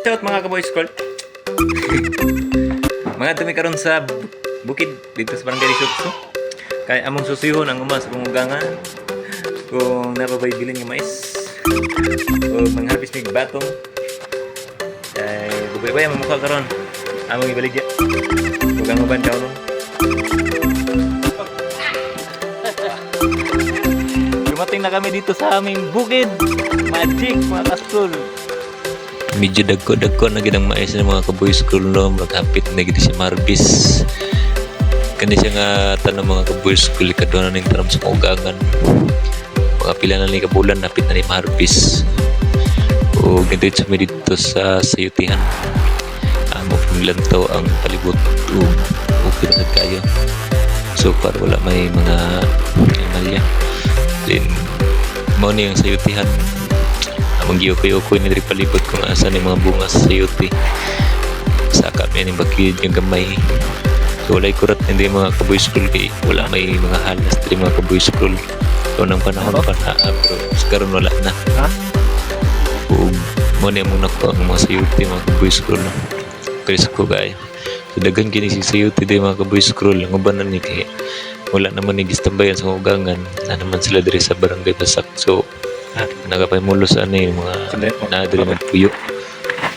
Shoutout mga ka-boy school. Mga dumi karon sa bukid dito sa Barangay Risotso. Kay among susihon ang umas sa pangugangan. Kung napabay bilin nga mais. O mangharvest mig batong. Kay bubay-bay ang mamukha karon. Among ibaligya. Bugang uban ka no. Dumating na kami dito sa aming bukid. Magic mga ka-school. Medyo dagko-dagko na ginang mais ng mga ka-boy school no, maghapit na gid si Marbis. Kani siya nga tanong mga ka-boy school kadto ning tanom sa kaugangan. Mga pila na ni kabulan napit na ni Marbis. O gidit sa dito sa sayutihan. Amo paglantaw ang palibot o pinagad kayo. So far wala may mga emalya. Then mo ni ang sayutihan. Amang giyokoy-yokoy ni palibot kung asa ni mga bunga sa sayuti. Saka may bakid yung gamay. So walay kurat hindi mga ka-boy school kay wala may mga halas dari mga ka-boy school. So nang panahon pa na pero karon wala na. O mo ni among nako ang mga sayuti mga ka-boy school. Presko kay. So daghan kini si sayuti di mga ka-boy school ang ubanan ni kay wala naman ni gistambayan sa ugangan na naman sila diri sa barangay Basak. So nagapamulos ani mga nadiri magpuyo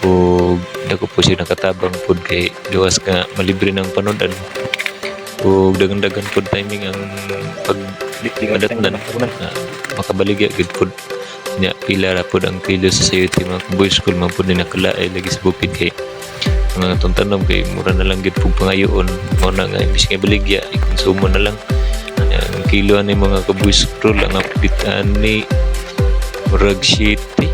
o dako po siya nakatabang pod kay gawas nga malibre ng panodan o dagan-dagan pod timing ang pagmadatnan makabaligya gid pod nya pila ra pod ang kilo sa sayuti mga boy school man pod ni nakalaay lagi sa bukid kay mga tuntanom kay mura na lang gid pug pangayoon mo na nga imbis nga baligya ikonsumo na lang ang kilo ani mga ka-boy school ang update ni Murag city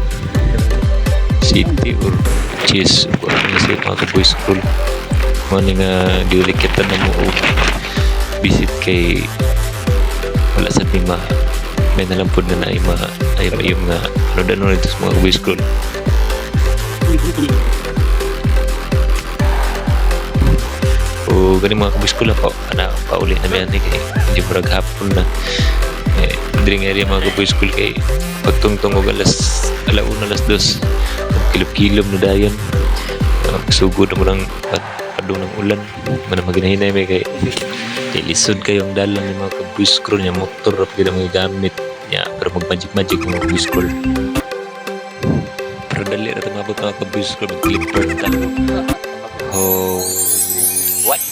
or cheese o ano sa mga ka-boy school mo nga diulikitan na mo o visit kay wala sa tima may nalampod na ay yung nga ano ito sa mga ka-boy school o ganing mga ka-boy school ako pauli na may kay hindi murag hapon na dring area mga ka-boy school kay pagtungtong og alauna alas 2 kilop-kilop na dayon sugod mo lang padung ng ulan man maginahinay may kay lisod kayong dalan ni mga ka-boy school nya motor rap gid ang gamit nya pero mag-magic mga ka-boy school pero dali ra ta mabot mga ka-boy school mag-clipper ta oh what